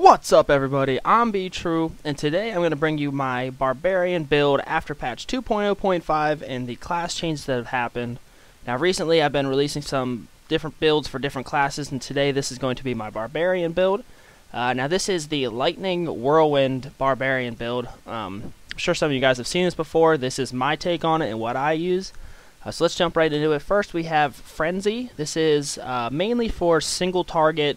What's up, everybody? I'm B-True, and today I'm going to bring you my Barbarian build after patch 2.0.5 and the class changes that have happened. Now, recently I've been releasing some different builds for different classes, and today this is going to be my Barbarian build. Now, this is the Lightning Whirlwind Barbarian build. I'm sure some of you guys have seen this before. This is my take on it and what I use. So let's jump right into it. First, we have Frenzy. This is mainly for single target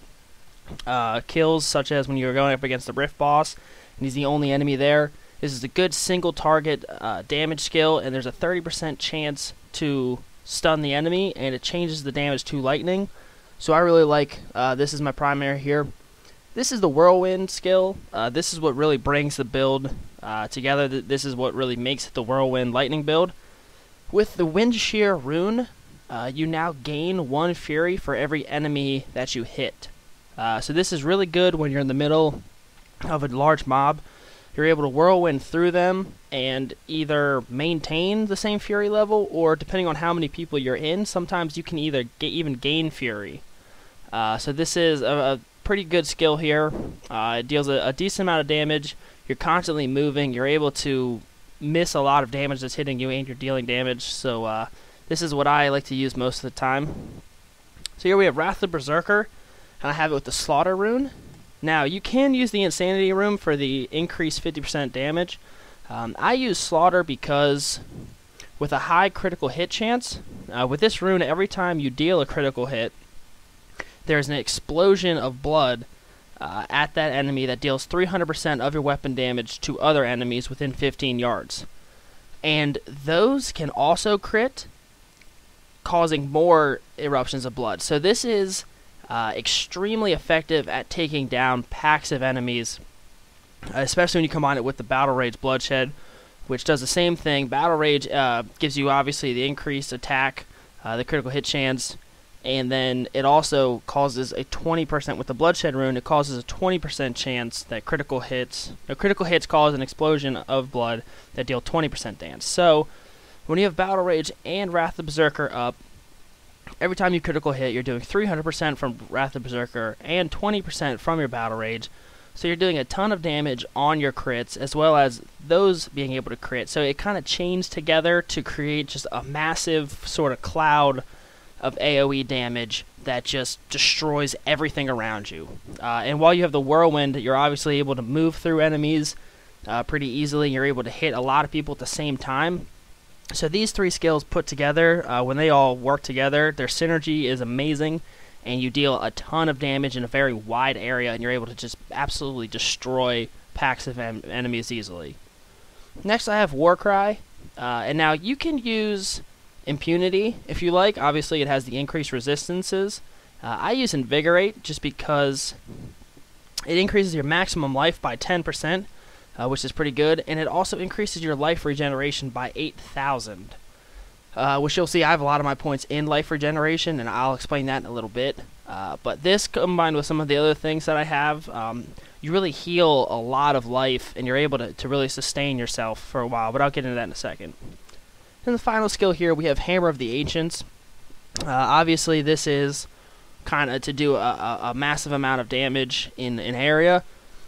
kills, such as when you're going up against the Rift boss and he's the only enemy there. This is a good single target damage skill, and there's a 30% chance to stun the enemy, and it changes the damage to lightning. So I really like this is my primary here. This is the whirlwind skill. This is what really brings the build together. This is what really makes it the whirlwind lightning build. With the wind shear rune, you now gain 1 fury for every enemy that you hit. So this is really good when you're in the middle of a large mob. You're able to whirlwind through them and either maintain the same fury level, or depending on how many people you're in, sometimes you can either even gain fury. So this is a pretty good skill here. It deals a decent amount of damage. You're constantly moving. You're able to miss a lot of damage that's hitting you, and you're dealing damage. So this is what I like to use most of the time. So here we have Wrath of the Berserker. And I have it with the Slaughter rune. Now, you can use the Insanity rune for the increased 50% damage. I use Slaughter because with a high critical hit chance, with this rune, every time you deal a critical hit, there's an explosion of blood at that enemy that deals 300% of your weapon damage to other enemies within 15 yards. And those can also crit, causing more eruptions of blood. So this is extremely effective at taking down packs of enemies, especially when you combine it with the Battle Rage Bloodshed, which does the same thing. Battle Rage gives you obviously the increased attack, the critical hit chance, and then it also causes a 20% with the Bloodshed rune. It causes a 20% chance that critical hits cause an explosion of blood that deal 20% damage. So when you have Battle Rage and Wrath of the Berserker up, every time you critical hit, you're doing 300% from Wrath of the Berserker and 20% from your Battle Rage. So you're doing a ton of damage on your crits, as well as those being able to crit. So it kind of chains together to create just a massive sort of cloud of AoE damage that just destroys everything around you. And while you have the Whirlwind, you're obviously able to move through enemies pretty easily. You're able to hit a lot of people at the same time. So these three skills put together, when they all work together, their synergy is amazing, and you deal a ton of damage in a very wide area, and you're able to just absolutely destroy packs of enemies easily. Next, I have Warcry, and now you can use Impunity if you like. Obviously, it has the increased resistances. I use Invigorate just because it increases your maximum life by 10%. Which is pretty good, and it also increases your life regeneration by 8,000. Which you'll see I have a lot of my points in life regeneration, and I'll explain that in a little bit. But this, combined with some of the other things that I have, you really heal a lot of life, and you're able to really sustain yourself for a while, but I'll get into that in a second. And the final skill here, we have Hammer of the Ancients. Obviously, this is kind of to do a massive amount of damage in an area.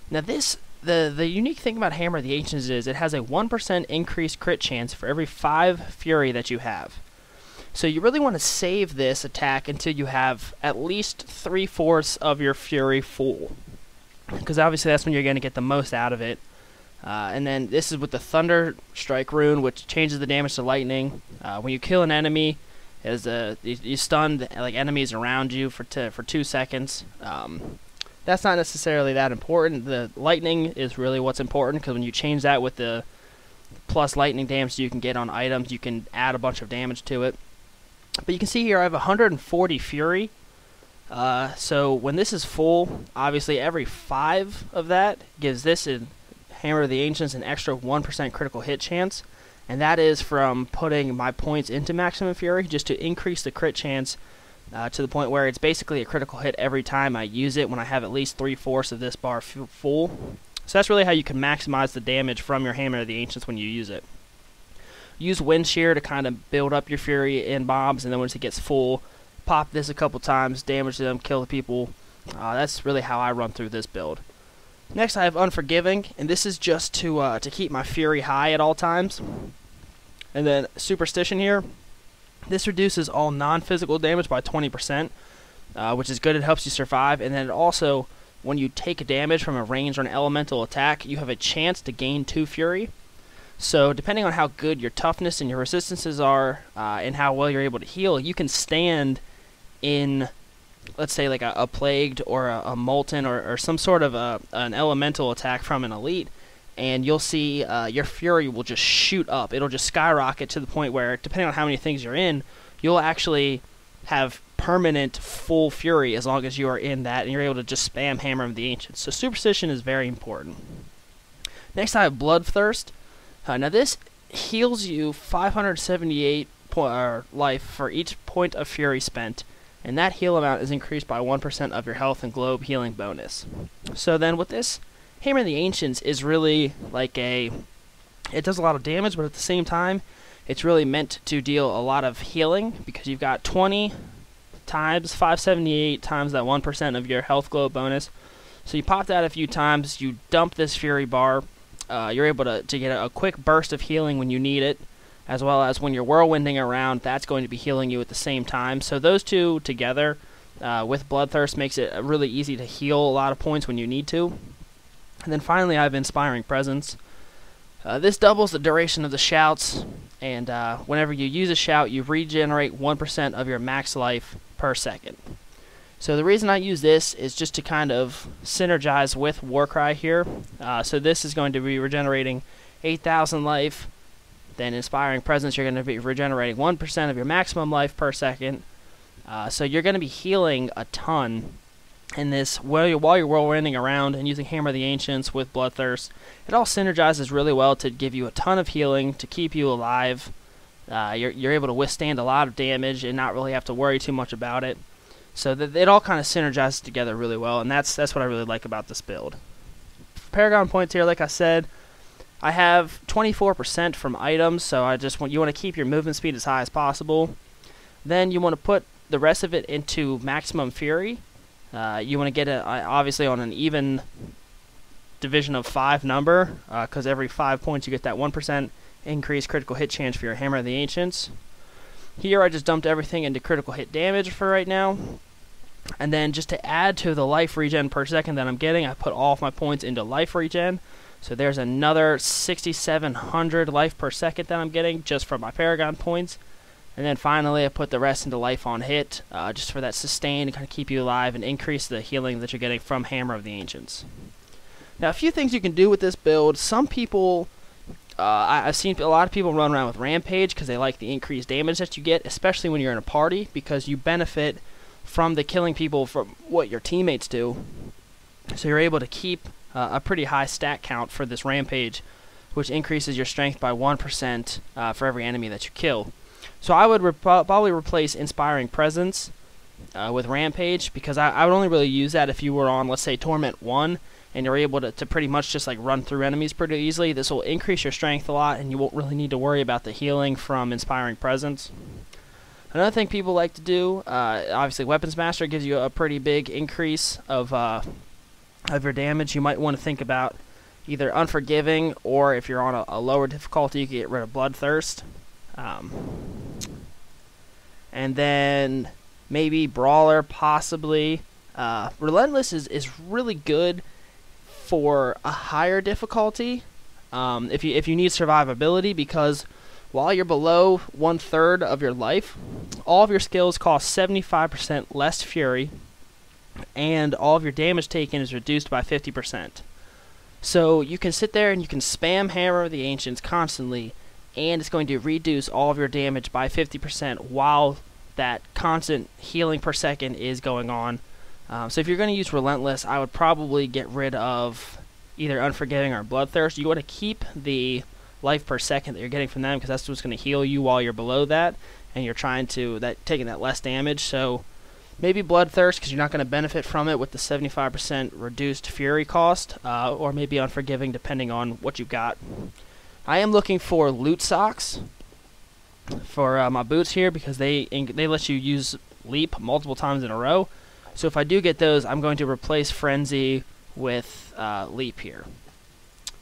Now this... The unique thing about Hammer of the Ancients is it has a 1% increased crit chance for every 5 fury that you have. So you really want to save this attack until you have at least 3/4 of your fury full, because obviously that's when you're going to get the most out of it. And then this is with the Thunder Strike rune, which changes the damage to lightning. When you kill an enemy, you stun like enemies around you for 2 seconds. That's not necessarily that important. The lightning is really what's important, because when you change that with the plus lightning damage you can get on items, you can add a bunch of damage to it. But you can see here I have 140 fury. So when this is full, obviously every 5 of that gives this in Hammer of the Ancients an extra 1% critical hit chance. And that is from putting my points into maximum fury just to increase the crit chance to the point where it's basically a critical hit every time I use it when I have at least 3/4 of this bar full. So that's really how you can maximize the damage from your Hammer of the Ancients when you use it. Use Wind Shear to kind of build up your fury in mobs, and then once it gets full, pop this a couple times, damage them, kill the people. That's really how I run through this build. Next, I have Unforgiving, and this is just to keep my Fury high at all times. And then Superstition here. This reduces all non-physical damage by 20%, which is good. It helps you survive. And then it also, when you take damage from a ranged or an elemental attack, you have a chance to gain 2 Fury. So depending on how good your toughness and your resistances are, and how well you're able to heal, you can stand in, let's say, like a plagued or a molten or some sort of an elemental attack from an elite, and you'll see your Fury will just shoot up. It'll just skyrocket to the point where, depending on how many things you're in, you'll actually have permanent full Fury as long as you are in that, and you're able to just spam Hammer of the Ancients. So Superstition is very important. Next, I have Bloodthirst. Now this heals you 578 life for each point of Fury spent, and that heal amount is increased by 1% of your health and globe healing bonus. So then with this, Hammer of the Ancients is really like it does a lot of damage, but at the same time, it's really meant to deal a lot of healing, because you've got 20 times 578 times that 1% of your health globe bonus. So you pop that a few times, you dump this Fury bar, you're able to get a quick burst of healing when you need it, as well as when you're whirlwinding around, that's going to be healing you at the same time. So those two together with Bloodthirst makes it really easy to heal a lot of points when you need to. And then finally, I have Inspiring Presence. This doubles the duration of the shouts, and whenever you use a shout, you regenerate 1% of your max life per second. So the reason I use this is just to kind of synergize with Warcry here. So this is going to be regenerating 8,000 life. Then Inspiring Presence, you're going to be regenerating 1% of your maximum life per second. So you're going to be healing a ton in this while you're whirlwinding around and using Hammer of the Ancients with Bloodthirst. It all synergizes really well to give you a ton of healing, to keep you alive. You're able to withstand a lot of damage and not really have to worry too much about it. So that it all kind of synergizes together really well, and that's what I really like about this build. Paragon points here, like I said, I have 24% from items, so you want to keep your movement speed as high as possible. Then you want to put the rest of it into maximum Fury. You want to get it obviously on an even division of 5 number, because every 5 points you get that 1% increased critical hit chance for your Hammer of the Ancients. Here I just dumped everything into critical hit damage for right now. And then just to add to the life regen per second that I'm getting, I put all of my points into life regen. So there's another 6,700 life per second that I'm getting just from my Paragon points. And then finally I put the rest into life on hit, just for that sustain to kind of keep you alive and increase the healing that you're getting from Hammer of the Ancients. Now a few things you can do with this build. Some people... I've seen a lot of people run around with Rampage because they like the increased damage that you get, especially when you're in a party, because you benefit from the killing people from what your teammates do. So you're able to keep a pretty high stat count for this Rampage, which increases your strength by 1% for every enemy that you kill. So I would probably replace Inspiring Presence with Rampage, because I would only really use that if you were on, let's say, Torment 1, and you're able to pretty much just like run through enemies pretty easily. This will increase your strength a lot, and you won't really need to worry about the healing from Inspiring Presence. Another thing people like to do, obviously Weapons Master gives you a pretty big increase of your damage. You might want to think about either Unforgiving, or if you're on a lower difficulty, you can get rid of Bloodthirst. And then maybe Brawler, possibly. Relentless is really good for a higher difficulty, if you need survivability, because while you're below 1/3 of your life, all of your skills cost 75% less Fury, and all of your damage taken is reduced by 50%. So you can sit there and you can spam Hammer of the Ancients constantly, and it's going to reduce all of your damage by 50% while that constant healing per second is going on. So if you're going to use Relentless, I would probably get rid of either Unforgiving or Bloodthirst. You want to keep the life per second that you're getting from them, because that's what's going to heal you while you're below that, and you're taking that less damage. So maybe Bloodthirst, because you're not going to benefit from it with the 75% reduced Fury cost, or maybe Unforgiving, depending on what you've got. I am looking for loot socks for my boots here, because they let you use Leap multiple times in a row. So if I do get those, I'm going to replace Frenzy with Leap here.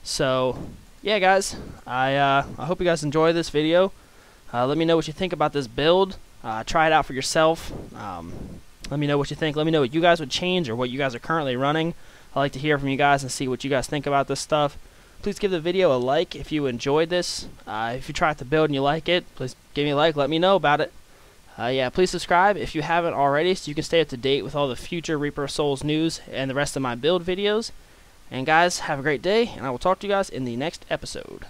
So yeah, guys, I hope you guys enjoy this video. Let me know what you think about this build. Try it out for yourself. Let me know what you think. Let me know what you guys would change or what you guys are currently running. I like to hear from you guys and see what you guys think about this stuff. Please give the video a like if you enjoyed this. If you try out the build and you like it, please give me a like. Let me know about it. Yeah, please subscribe if you haven't already so you can stay up to date with all the future Reaper of Souls news and the rest of my build videos. And guys, have a great day, and I will talk to you guys in the next episode.